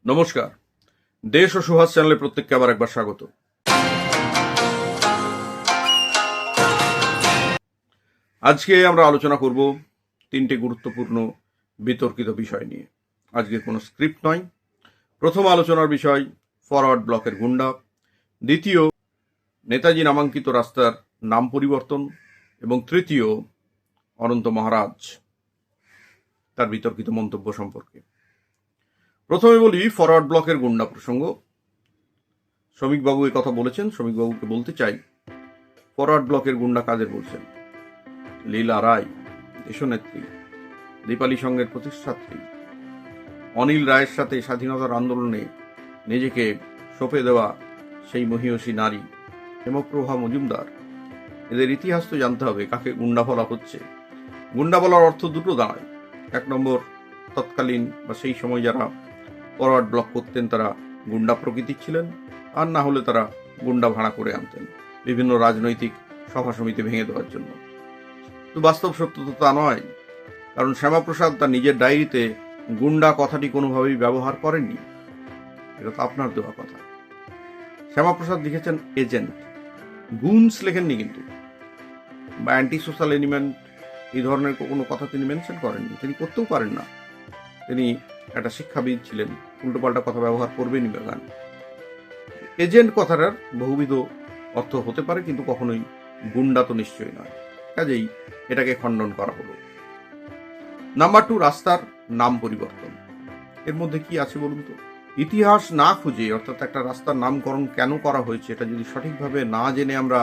নমস্কার। দেশ ও সুহাস চ্যানেলে প্রত্যেককে আবার একবার স্বাগত। আজকে আমরা আলোচনা করব তিনটে গুরুত্বপূর্ণ বিতর্কিত বিষয় নিয়ে। আজকে কোনো স্ক্রিপ্ট নয়। প্রথম আলোচনার বিষয় ফরওয়ার্ড ব্লকের গুন্ডা, দ্বিতীয় নেতাজি নামাঙ্কিত রাস্তার নাম পরিবর্তন এবং তৃতীয় অনন্ত মহারাজ তার বিতর্কিত মন্তব্য সম্পর্কে। প্রথমে বলি ফরওয়ার্ড ব্লকের গুন্ডা প্রসঙ্গ। শ্রমিকবাবু এই কথা বলেছেন। শ্রমিকবাবুকে বলতে চাই, ফরওয়ার্ড ব্লকের গুন্ডা কাদের বলছেন? লীলা রায়, দেশনেত্রী, দীপালি সংঘের প্রতিষ্ঠাত্রী, অনিল রায়ের সাথে স্বাধীনতার আন্দোলনে নিজেকে সঁপে দেওয়া সেই মহিয়সী নারী হেমপ্রভা মজুমদার। এদের ইতিহাস তো জানতে হবে, কাকে গুন্ডা বলা হচ্ছে। গুন্ডা বলার অর্থ দুটো দাঁড়ায়। এক নম্বর, তৎকালীন বা সেই সময় যারা ফরওয়ার্ড ব্লক করতেন তারা গুন্ডা প্রকৃতির ছিলেন, আর না হলে তারা গুন্ডা ভাড়া করে আনতেন বিভিন্ন রাজনৈতিক সভা সমিতি ভেঙে দেওয়ার জন্য। তো বাস্তব সত্য তো তা নয়, কারণ শ্যামাপ্রসাদ তার নিজের ডায়েরিতে গুন্ডা কথাটি কোনোভাবেই ব্যবহার করেননি। এটা তো আপনার দেওয়া কথা। শ্যামাপ্রসাদ লিখেছেন এজেন্ট, গুনস লেখেননি কিন্তু, বা অ্যান্টি সোশ্যাল এলিমেন্ট এই ধরনের কোনো কথা তিনি মেনশন করেননি। তিনি করতেও পারেন না। তিনি একটা শিক্ষাবিদ ছিলেন, উল্টোপাল্টা কথা ব্যবহার করবেনই বাগান। এজেন্ট কথাটার বহুবিধ অর্থ হতে পারে, কিন্তু কখনোই গুন্ডা তো নিশ্চয়ই নয়। কাজেই এটাকে খণ্ডন করা হলো। নাম্বার 2, রাস্তার নাম পরিবর্তন। এর মধ্যে কি আছে বলুন তো? ইতিহাস না খুঁজে, অর্থাৎ একটা রাস্তার নামকরণ কেন করা হয়েছে এটা যদি সঠিকভাবে না জেনে আমরা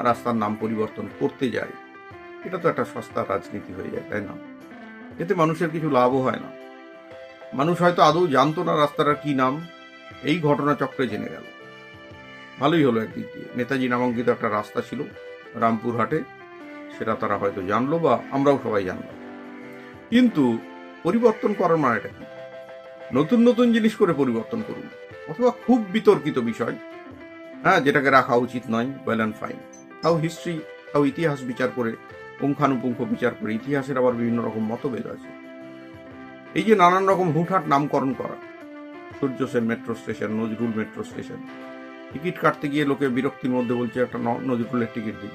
রাস্তার নাম পরিবর্তন করতে যাই, এটা তো একটা সস্তা রাজনীতি হয়ে যায়, তাই না? এতে মানুষের কিছু লাভও হয় না। মানুষ হয়তো আদৌ জানতো না রাস্তাটার কি নাম, এই ঘটনা চক্রে জেনে গেল। ভালোই হলো একদিক দিয়ে। নেতাজি নামাঙ্কিত একটা রাস্তা ছিল রামপুরহাটে, সেটা তারা হয়তো জানলো, বা আমরাও সবাই জানলাম। কিন্তু পরিবর্তন করার মানেটা কি? নতুন নতুন জিনিস করে পরিবর্তন করুন, অথবা খুব বিতর্কিত বিষয়, যেটাকে রাখা উচিত নয়, ওয়েল অ্যান্ড ফাইন। তাও ইতিহাস বিচার করে, পুঙ্খানুপুঙ্খ বিচার করে। ইতিহাসের আবার বিভিন্ন রকম মতভেদ আছে। এই যে নানান রকম হুটহাট নামকরণ করা, Surya Sen metro station, Nazrul metro station, ticket কাটতে গিয়ে লোকে বিরক্তির মধ্যে বলছে একটা নজরুলের টিকিট দিন।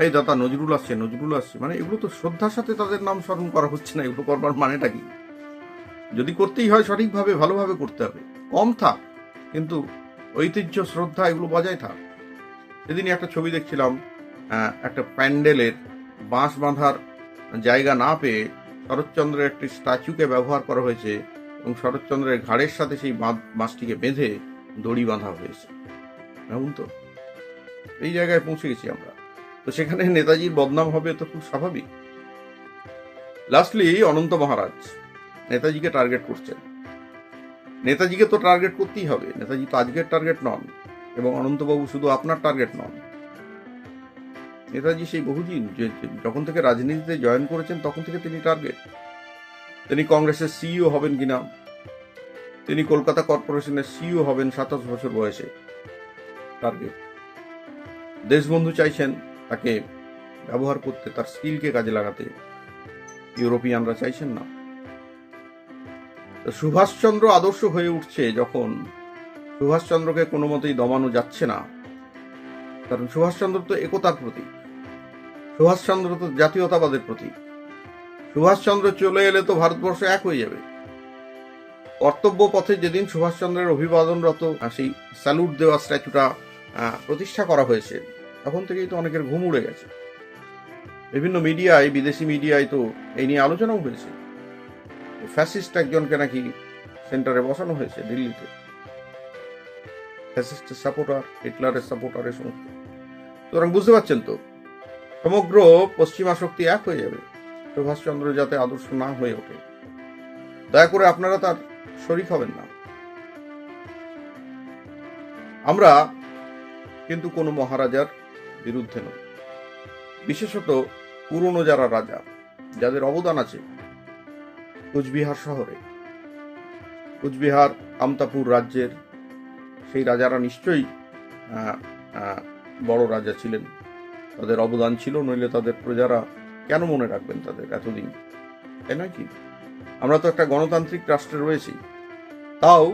এই দাদা, নজরুল আসছে, মানে এগুলো তো শ্রদ্ধার সাথে তাদের নাম স্মরণ করা হচ্ছে না। এগুলো করবার মানেটা কি? যদি করতেই হয় সঠিকভাবে ভালোভাবে করতে হবে। কম থাক, কিন্তু ঐতিহ্য শ্রদ্ধা এগুলো বজায় থাক। সেদিনই একটা ছবি দেখছিলাম, একটা প্যান্ডেলের বাঁশ বাঁধার জায়গা না পেয়ে শরৎচন্দ্রের একটি স্ট্যাচুকে ব্যবহার করা হয়েছে, এবং শরৎচন্দ্রের ঘাড়ের সাথে সেই বাঁশটিকে বেঁধে দড়ি বাঁধা হয়েছে। এমন তো এই জায়গায় পৌঁছে গেছি আমরা। তো সেখানে নেতাজির বদনাম হবে তো খুব স্বাভাবিক। লাস্টলি অনন্ত মহারাজ নেতাজিকে টার্গেট করছেন। নেতাজিকে তো টার্গেট করতেই হবে, নেতাজি তো আজকের টার্গেট নন, এবং অনন্তবাবু শুধু আপনার টার্গেট নন। নেতাজি সেই বহুদিন, যখন থেকে রাজনীতিতে জয়েন করেছেন তখন থেকে তিনি টার্গেট। তিনি কংগ্রেসের সিইও হবেন কিনা, তিনি কলকাতা কর্পোরেশনের সিইও হবেন 27 বছর বয়সে, টার্গেট। দেশবন্ধু চাইছেন তাকে ব্যবহার করতে, তার স্কিলকে কাজে লাগাতে। ইউরোপিয়ানরা চাইছেন না। সুভাষচন্দ্র আদর্শ হয়ে উঠছে যখন সুভাষচন্দ্রকে কোনো মতেই দমানো যাচ্ছে না, কারণ সুভাষচন্দ্র তো একতার প্রতীক, সুভাষচন্দ্র তো জাতীয়তাবাদের প্রতীক। সুভাষচন্দ্র চলে এলে তো ভারতবর্ষ এক হয়ে যাবে। কর্তব্য পথে যেদিন সুভাষচন্দ্রের অভিবাদনরত সেই স্যালুট দেওয়া স্ট্যাচুটা প্রতিষ্ঠা করা হয়েছে, তখন থেকেই তো অনেকের ঘুম উড়ে গেছে। বিভিন্ন মিডিয়ায়, বিদেশি মিডিয়ায় তো এই নিয়ে আলোচনাও হয়েছে। ফ্যাসিস্ট একজনকে নাকি সেন্টারে বসানো হয়েছে দিল্লিতে, ফ্যাসিস্টের সাপোর্টার, হিটলারের সাপোর্টার, এ সমস্ত। সুতরাং বুঝতে পারছেন তো, সমগ্র পশ্চিমা শক্তি এক হয়ে যাবে সুভাষচন্দ্র যাতে আদর্শ না হয়ে ওঠে। দয়া করে আপনারা তার শরিক হবেন না। আমরা কিন্তু কোনো মহারাজার বিরুদ্ধে নই, বিশেষত পুরনো যারা রাজা, যাদের অবদান আছে কুচবিহার শহরে, কুচবিহার আমতাপুর রাজ্যের সেই রাজারা নিশ্চয়ই বড় রাজা ছিলেন, তাদের অবদান ছিল, নইলে তাদের প্রজারা কেন মনে রাখবেন তাদের এতদিন, তাই নয় কি? আমরা তো একটা গণতান্ত্রিক রাষ্ট্রে রয়েছি, তাও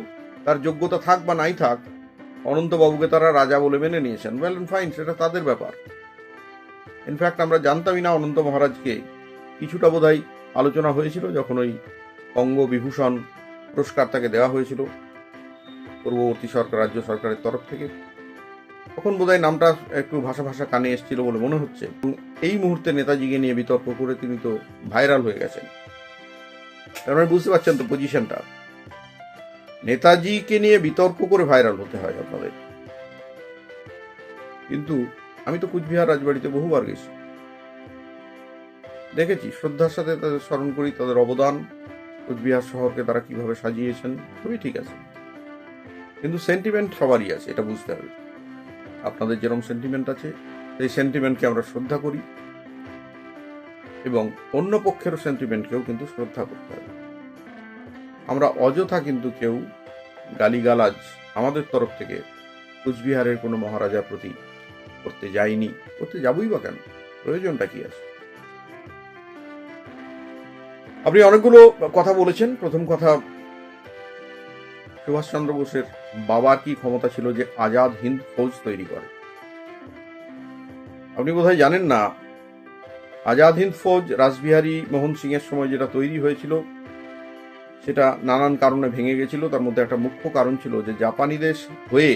তার যোগ্যতা থাক বা নাই থাক, অনন্তবাবুকে তারা রাজা বলে মেনে নিয়েছেন। ওয়েল এন্ড ফাইন, সেটা তাদের ব্যাপার। ইনফ্যাক্ট আমরা জানতামই না অনন্ত মহারাজকে। কিছুটা বোধহয় আলোচনা হয়েছিল যখন ওই অঙ্গবিভূষণ পুরস্কার তাকে দেওয়া হয়েছিল পূর্ববর্তী সরকার, রাজ্য সরকারের তরফ থেকে। তখন বোধহয় নামটা একটু ভাষা ভাষা কানে এসেছিল বলে মনে হচ্ছে। এই মুহূর্তে নেতাজিকে নিয়ে বিতর্ক করে তিনি তো ভাইরাল হয়ে গেছেন। আপনারা বুঝতে পারছেন তো পজিশনটা। নেতাজিকে নিয়ে বিতর্ক করে ভাইরাল হতে হয় আপনাদের। কিন্তু আমি তো কুচবিহার রাজবাড়িতে বহুবার গেছি, দেখেছি, শ্রদ্ধার সাথে তাদের স্মরণ করি, তাদের অবদান, কুচবিহার শহরকে তারা কিভাবে সাজিয়েছেন, সবই ঠিক আছে। কিন্তু সেন্টিমেন্ট সবারই আছে, এটা বুঝতে হবে। আপনাদের যেরকম সেন্টিমেন্ট আছে, সেই সেন্টিমেন্টকে আমরা শ্রদ্ধা করি, এবং অন্য পক্ষেরও সেন্টিমেন্টকেও কিন্তু শ্রদ্ধা করতে হবে। আমরা অযথা কিন্তু কেউ গালিগালাজ আমাদের তরফ থেকে কুচবিহারের কোনো মহারাজার প্রতি করতে যাইনি, করতে যাবই বা কেন, প্রয়োজনটা কি আছে? আপনি অনেকগুলো কথা বলেছেন। প্রথম কথা, সুভাষচন্দ্র বোসের বাবার কি ক্ষমতা ছিল যে আজাদ হিন্দ ফৌজ তৈরি করে? আপনি বোধহয় জানেন না, আজাদ হিন্দ ফৌজ রাসবিহারী মোহন সিং এর সময় যেটা তৈরি হয়েছিল, সেটা নানান কারণে ভেঙে গেছিল। তার মধ্যে একটা মুখ্য কারণ ছিল যে জাপানিদের হয়ে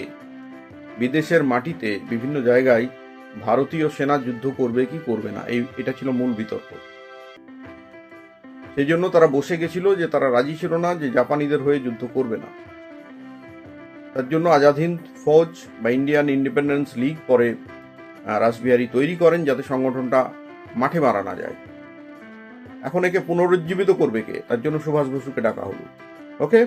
বিদেশের মাটিতে বিভিন্ন জায়গায় ভারতীয় সেনা যুদ্ধ করবে কি করবে না, এটা ছিল মূল বিতর্ক। সেই জন্য তারা বসে গেছিল, যে তারা রাজি ছিল না যে জাপানিদের হয়ে যুদ্ধ করবে না। তার জন্য আজাদ হিন্দ ফৌজ বা ইন্ডিয়ান ইন্ডিপেন্ডেন্স লীগ পরে রাসবিহারী তৈরি করেন, যাতে সংগঠনটা মাঠে মারা না যায়। এখন একে পুনরুজ্জীবিত করবে কে? তার জন্য সুভাষ বসুকে ডাকা হলো। ওকে,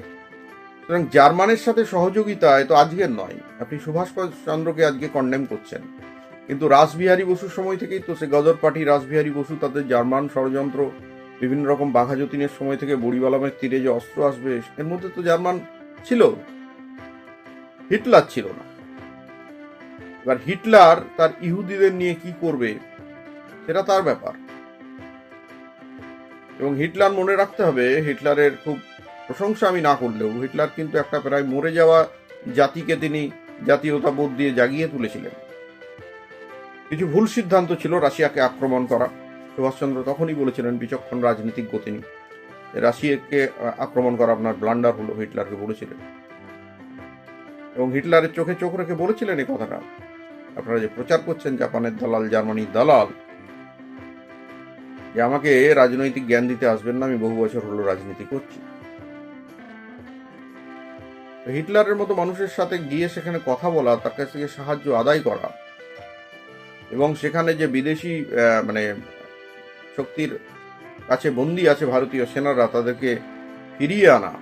সুতরাং জার্মানের সাথে সহযোগিতা তো আজকের নয়। আপনি সুভাষ চন্দ্রকে আজকে কন্ডেম করছেন, কিন্তু রাসবিহারী বসুর সময় থেকেই তো সে গদর পার্টি, রাসবিহারী বসু, তাদের জার্মান ষড়যন্ত্র, বিভিন্ন রকম বাঘা যতীনের সময় থেকে বড়িবালামের তীরে যে অস্ত্র আসবে, এর মধ্যে তো জার্মান ছিল, হিটলার ছিল না। এবার হিটলার তার ইহুদিদের নিয়ে কি করবে সেটা তার ব্যাপার। এবং হিটলার, মনে রাখতে হবে, হিটলারের খুব প্রশংসা আমি না করলেও, হিটলার কিন্তু একটা প্রায় মরে যাওয়া জাতিকে তিনি জাতীয়তাবোধ দিয়ে জাগিয়ে তুলেছিলেন। কিছু ভুল সিদ্ধান্ত ছিল, রাশিয়াকে আক্রমণ করা। সুভাষচন্দ্র তখনই বলেছিলেন, বিচক্ষণ রাজনীতিজ্ঞ তিনি, রাশিয়াকে আক্রমণ করা আপনার ব্লান্ডার হলো, হিটলারকে বলেছিলেন। এবং হিটলারের চোখে চোখ রেখে বলেছিলেন এই কথাটা, আপনারা যে প্রচার করছেন জাপানের দালাল, জার্মানির দালাল, যে আমাকে রাজনৈতিক জ্ঞান দিতে আসবেন না, আমি বহু বছর হলো রাজনীতি করছি। হিটলারের মতো মানুষের সাথে গিয়ে সেখানে কথা বলা, তার কাছ থেকে সাহায্য আদায় করা, এবং সেখানে যে বিদেশি মানে শক্তির কাছে বন্দী আছে ভারতীয় সেনারা, তাদেরকে ফিরিয়ে আনা,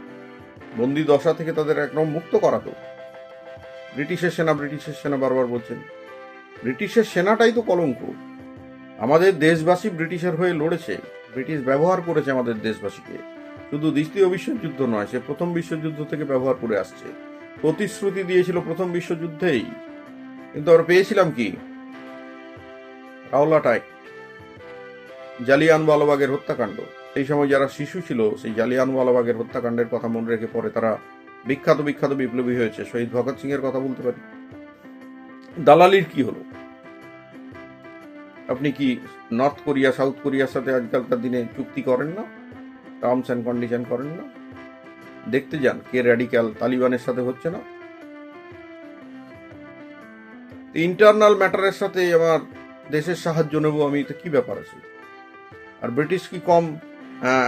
বন্দি দশা থেকে তাদের একদম মুক্ত করা। তো ব্রিটিশের সেনা বারবার বলছেন, ব্রিটিশের সেনাটাই তো কলঙ্ক। আমাদের দেশবাসী ব্রিটিশের হয়ে লড়েছে, ব্রিটিশ ব্যবহার করেছে আমাদের দেশবাসীকে। শুধু দ্বিতীয় বিশ্বযুদ্ধ নয়, সে প্রথম বিশ্বযুদ্ধ থেকে ব্যবহার করে আসছে। প্রতিশ্রুতি দিয়েছিল প্রথম বিশ্বযুদ্ধেই, কিন্তু আমরা পেয়েছিলাম কি? রাওলাট অ্যাক্ট, জালিয়ানওয়ালাবাগের হত্যাকাণ্ড। সেই সময় যারা শিশু ছিল, সেই জালিয়ানওয়ালাবাগের হত্যাকাণ্ডের কথা মনে রেখে পরে তারা বিখ্যাত বিখ্যাত বিপ্লবী হয়েছে। শহীদ ভগৎ সিং এর কথা বলতে পারি। দালালির কি হলো? আপনি কি নর্থ কোরিয়া, সাউথ কোরিয়ার সাথে আজকালকার দিনে চুক্তি করেন না? টার্মস অ্যান্ড কন্ডিশন করেন না? দেখতে যান কে র্যাডিক্যাল তালিবানের সাথে হচ্ছে না। ইন্টারনাল ম্যাটারের সাথে আমার দেশের সাহায্য নেব আমি, তো কি ব্যাপার আছে? আর ব্রিটিশ কি কম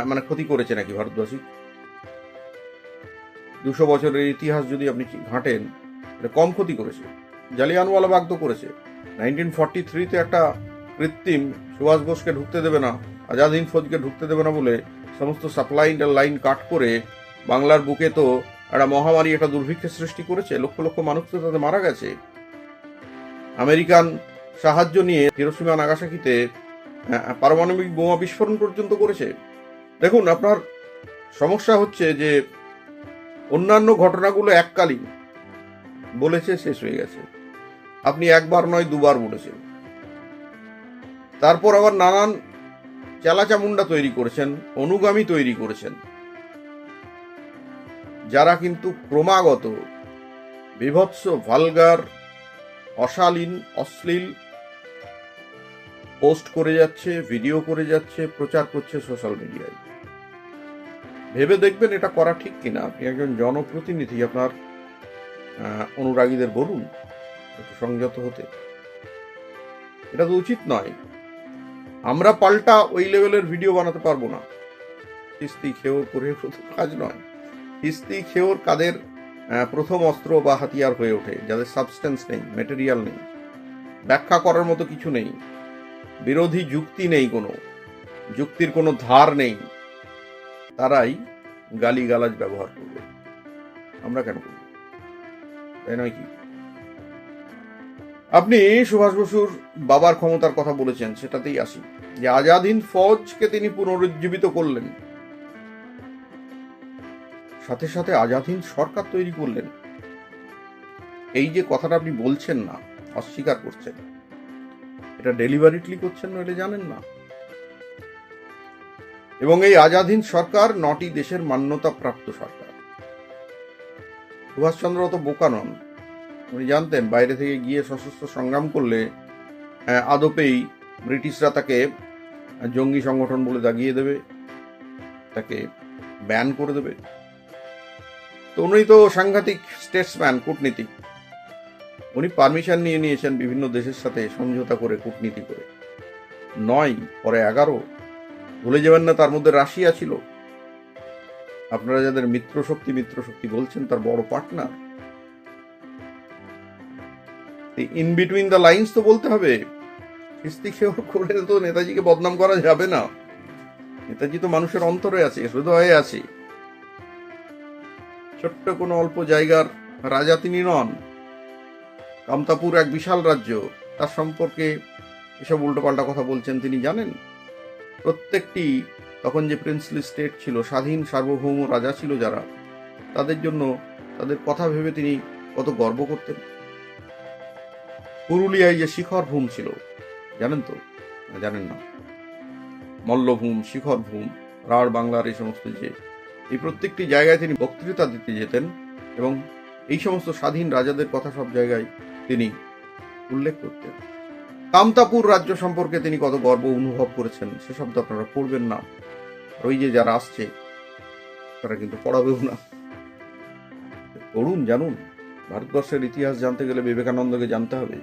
মানে ক্ষতি করেছে নাকি ভারতবাসী? 200 বছরের ইতিহাস যদি আপনি ঘাঁটেন, এটা কম ক্ষতি করেছে? জালিয়ানওয়ালাবাগ তো করেছে। 1943-তে একটা কৃত্রিম সুভাষ বোসকে ঢুকতে দেবে না, আজাদ হিন্দ ফৌজকে ঢুকতে দেবে না বলে সমস্ত সাপ্লাই লাইন কাট করে বাংলার বুকে তো একটা মহামারী, একটা দুর্ভিক্ষের সৃষ্টি করেছে। লক্ষ লক্ষ মানুষ তো তাতে মারা গেছে। আমেরিকান সাহায্য নিয়ে হিরোশিমা নাগাসাকিতে পারমাণবিক বোমা বিস্ফোরণ পর্যন্ত করেছে। দেখুন, আপনার সমস্যা হচ্ছে যে অন্যান্য ঘটনাগুলো এককালীন বলেছে, শেষ হয়ে গেছে। আপনি একবার নয় দুবার বলেছেন, তারপর আবার নানান চালাচামুন্ডা তৈরি করেছেন, অনুগামী তৈরি করেছেন। যারা কিন্তু ক্রমাগত বিভৎস, ভালগার, অশালীন, অশ্লীল পোস্ট করে যাচ্ছে, ভিডিও করে যাচ্ছে, প্রচার করছে সোশ্যাল মিডিয়ায়। ভেবে দেখবেন এটা করা ঠিক কিনা। আপনি একজন জনপ্রতিনিধি, আপনার অনুরাগীদের বলুন একটু সংযত হতে। এটা তো উচিত নয়। আমরা পাল্টা ওই লেভেলের ভিডিও বানাতে পারবো না। কিস্তি খেয়োর করে কাজ নয়। কিস্তি খেয়োর কাদের প্রথম অস্ত্র বা হাতিয়ার হয়ে ওঠে, যাদের সাবস্টেন্স নেই, মেটেরিয়াল নেই, ব্যাখ্যা করার মতো কিছু নেই, বিরোধী যুক্তি নেই, কোনো যুক্তির কোনো ধার নেই, তারাই গালিগালাজ ব্যবহার করবে। আমরা কেন করব? তাই নয় কি? আপনি সুভাষ বসুর বাবার ক্ষমতার কথা বলেছেন, সেটাতেই আসি। যে আজাদ হিন্দ ফৌজকে তিনি পুনরুজ্জীবিত করলেন, সাথে সাথে আজাদ হিন্দ সরকার তৈরি করলেন। এই যে কথাটা আপনি বলছেন না, অস্বীকার করছেন, এটা ডেলিভারিটলি করছেন না, এটা জানেন না। এবং এই আজাদ হিন্দ সরকার 9টি দেশের মান্যতা প্রাপ্ত সরকার। সুভাষচন্দ্র অত বোকা নন, উনি জানতেন বাইরে থেকে গিয়ে সশস্ত্র সংগ্রাম করলে আদপেই ব্রিটিশরা তাকে জঙ্গি সংগঠন বলে দাগিয়ে দেবে, তাকে ব্যান করে দেবে। তো উনি তো সাংঘাতিক স্টেটসম্যান, কূটনীতিক। উনি পারমিশন নিয়ে নিয়েছেন বিভিন্ন দেশের সাথে সমঝোতা করে, কূটনীতি করে। 9 পরে 11, ভুলে যাবেন না তার মধ্যে রাশিয়া ছিল। আপনারা যাদের মিত্র শক্তি বলছেন, তার বড় partner. In between the lines তো বলতে হবে। কিস্তি খেয়ে করে তো নেতাজিকে বদনাম করা যাবে না। নেতাজি তো মানুষের অন্তরে আছে, হৃদয়ে আছে। ছোট্ট কোনো অল্প জায়গার রাজা তিনি নন। কামতাপুর এক বিশাল রাজ্য, তার সম্পর্কে এসব উল্টোপাল্টা কথা বলছেন তিনি জানেন? প্রত্যেকটি তখন যে প্রিন্সলি স্টেট ছিল, স্বাধীন সার্বভৌম রাজা ছিল যারা, তাদের জন্য তাদের কথা ভেবে তিনি কত গর্ব করতেন। পুরুলিয়ায় যে শিখর ভূম ছিল, জানেন তো? জানেন না? মল্লভূম, শিখর ভূম, রাঢ় বাংলার এই সমস্ত, যে এই প্রত্যেকটি জায়গায় তিনি বক্তৃতা দিতে যেতেন এবং এই সমস্ত স্বাধীন রাজাদের কথা সব জায়গায় তিনি উল্লেখ করতেন। কামতাপুর রাজ্য সম্পর্কে তিনি কত গর্ব অনুভব করেছেন, সেসব তো আপনারা পড়বেন না। ওই যে যারা আসছে তারা কিন্তু পড়াবেও না। পড়ুন, জানুন। ভারতবর্ষের ইতিহাস জানতে গেলে বিবেকানন্দকে জানতে হবে,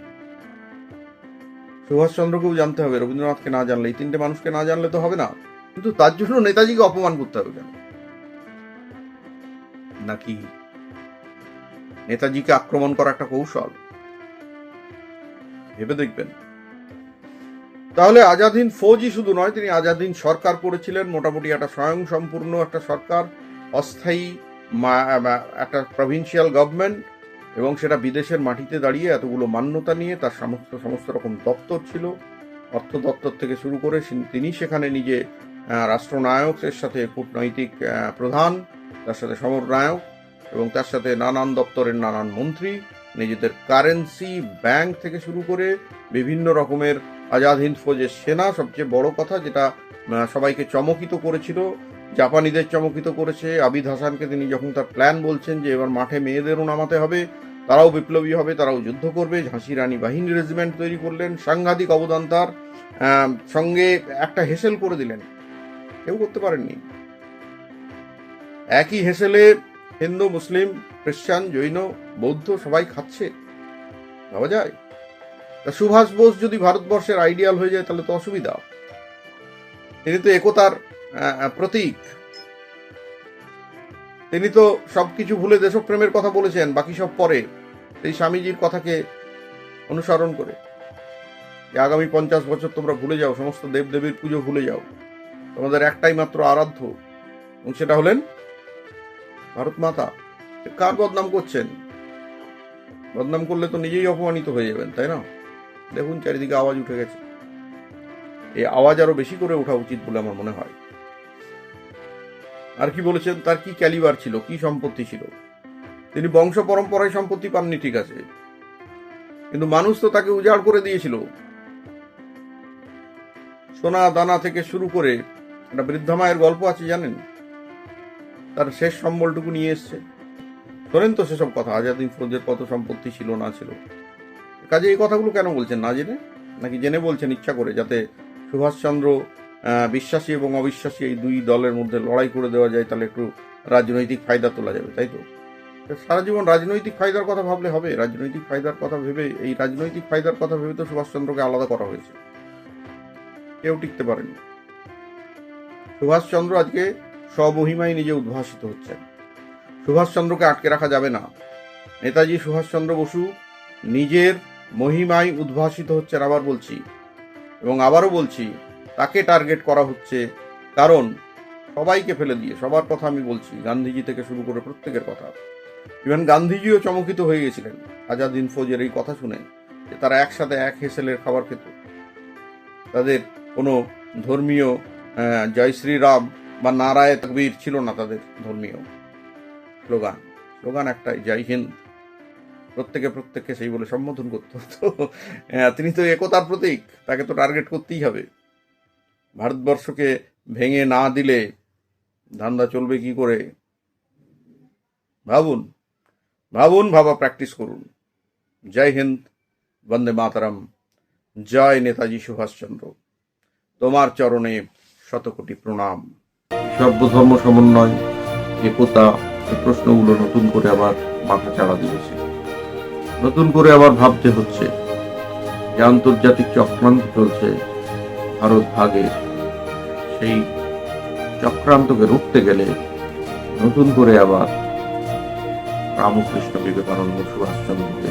সুভাষচন্দ্রকেও জানতে হবে, রবীন্দ্রনাথকে না জানলে, এই 3টে মানুষকে না জানলে তো হবে না। কিন্তু তার জন্য নেতাজিকে অপমান করতে হবে কেন? নাকি নেতাজিকে আক্রমণ করা একটা কৌশল? ভেবে দেখবেন। তাহলে আজাদ হিন্দ ফৌজই শুধু নয়, তিনি আজাদ হিন্দ সরকার করেছিলেন। মোটামুটি একটা স্বয়ং সম্পূর্ণ একটা সরকার, অস্থায়ী একটা প্রভিন্সিয়াল গভর্নমেন্ট, এবং সেটা বিদেশের মাটিতে দাঁড়িয়ে এতগুলো মান্যতা নিয়ে। তার সমস্ত রকম দপ্তর ছিল, অর্থ দপ্তর থেকে শুরু করে। তিনি সেখানে নিজে রাষ্ট্রনায়কের সাথে কূটনৈতিক প্রধান, তার সাথে সমরনায়ক, এবং তার সাথে নানান দপ্তরের নানান মন্ত্রী, নিজেদের কারেন্সি, ব্যাংক থেকে শুরু করে বিভিন্ন রকমের আজাদ হিন্দ ফৌজের সেনা। সবচেয়ে বড় কথা যেটা সবাইকে চমকিত করেছিল, জাপানিদের চমকিত করেছে। আবিদ হাসানকে তিনি যখন তার প্ল্যান বলছেন যে এবার মাঠে মেয়েদেরও নামাতে হবে, তারাও বিপ্লবী হবে, তারাও যুদ্ধ করবে, ঝাঁসি রানী বাহিনী রেজিমেন্ট তৈরি করলেন। সাংঘাতিক অবদান তার। সঙ্গে একটা হেসেল করে দিলেন, কেউ করতে পারেননি। একই হেসেলে হিন্দু, মুসলিম, খ্রিস্টান, জৈন, বৌদ্ধ সবাই খাচ্ছে। ভাবা যায়? তা সুভাষ বোস যদি ভারতবর্ষের আইডিয়াল হয়ে যায় তাহলে তো অসুবিধা। তিনি তো একতার প্রতীক। তিনি তো সবকিছু ভুলে দেশপ্রেমের কথা বলেছেন, বাকি সব পরে, সেই স্বামীজির কথাকে অনুসরণ করে, যে আগামী 50 বছর তোমরা ভুলে যাও, সমস্ত দেবদেবীর পুজো ভুলে যাও, তোমাদের একটাই মাত্র আরাধ্য, এবং সেটা হলেন ভারত মাতা। কার বদনাম করছেন? বদনাম করলে তো নিজেই অপমানিত হয়ে যাবেন, তাই না? দেখুন চারিদিকে আওয়াজ উঠে গেছে। এই আওয়াজ আরো বেশি করে ওঠা উচিত বলে আমার মনে হয়। আর কি বলেছেন? তার কি ক্যালিবার ছিল, কি সম্পত্তি ছিল? তিনি বংশ পরম্পরায় সম্পত্তি পাননি, ঠিক আছে, কিন্তু মানুষ তো তাকে উজাড় করে দিয়েছিল। সোনা দানা থেকে শুরু করে একটা বৃদ্ধা মায়ের গল্প আছে জানেন? তার শেষ সম্বলটুকু নিয়ে এসছে। শোনেন তো সেসব কথা, আজাদ হিন্দ ফৌজের কত সম্পত্তি ছিল না ছিল। কাজে এই কথাগুলো কেন বলছেন, না জেনে নাকি জেনে বলছেন ইচ্ছা করে, যাতে সুভাষচন্দ্র বিশ্বাসী এবং অবিশ্বাসী এই দুই দলের মধ্যে লড়াই করে দেওয়া যায়, তাহলে একটু রাজনৈতিক ফায়দা তোলা যাবে, তাই তো? সারা জীবন রাজনৈতিক ফায়দার কথা ভাবলে হবে? রাজনৈতিক ফায়দার কথা ভেবে, এই রাজনৈতিক ফায়দার কথা ভেবে তো সুভাষচন্দ্রকে আলাদা করা হয়েছে, কেউ টিকতে পারেনি। সুভাষচন্দ্র আজকে স্বমহিমায় নিজে উদ্ভাসিত হচ্ছেন। সুভাষচন্দ্রকে আটকে রাখা যাবে না। নেতাজি সুভাষচন্দ্র বসু নিজের মহিমায় উদ্ভাসিত হচ্ছেন, আবার বলছি, এবং আবারও বলছি, তাকে টার্গেট করা হচ্ছে। কারণ সবাইকে ফেলে দিয়ে, সবার কথা আমি বলছি, গান্ধীজি থেকে শুরু করে প্রত্যেকের কথা। ইভেন গান্ধীজিও চমকিত হয়ে গেছিলেন আজাদ হিন্দ ফৌজের এই কথা শুনে, যে তারা একসাথে এক হেসেলের খাবার খেত। তাদের কোনো ধর্মীয় জয় শ্রীরাম বা নারায় তকবীর ছিল না, তাদের ধর্মীয় স্লোগান একটাই, জয় হিন্দ। প্রত্যেককে সেই বলে সম্বোধন করত। তো তিনি তো একতার প্রতীক, তাকে তো টার্গেট করতেই হবে। ভারতবর্ষকে ভেঙে না দিলে ধান্দা চলবে কি করে? ভাবা প্র্যাকটিস করুন। জয় হিন্দ, বন্দে মাতরম, জয় নেতাজি সুভাষচন্দ্র, তোমার চরণে শতকোটি প্রণাম। সর্বধর্ম সমন্বয়, একতা, এই প্রশ্নগুলো নতুন করে আবার মাথা চাড়া দিয়েছে। নতুন করে আবার ভাবতে হচ্ছে যে আন্তর্জাতিক চক্রান্ত চলছে ভারত ভাগের, সেই চক্রান্তকে রুখতে গেলে নতুন করে আবার রামকৃষ্ণ বিবেকানন্দ সুভাষচন্দ্রকে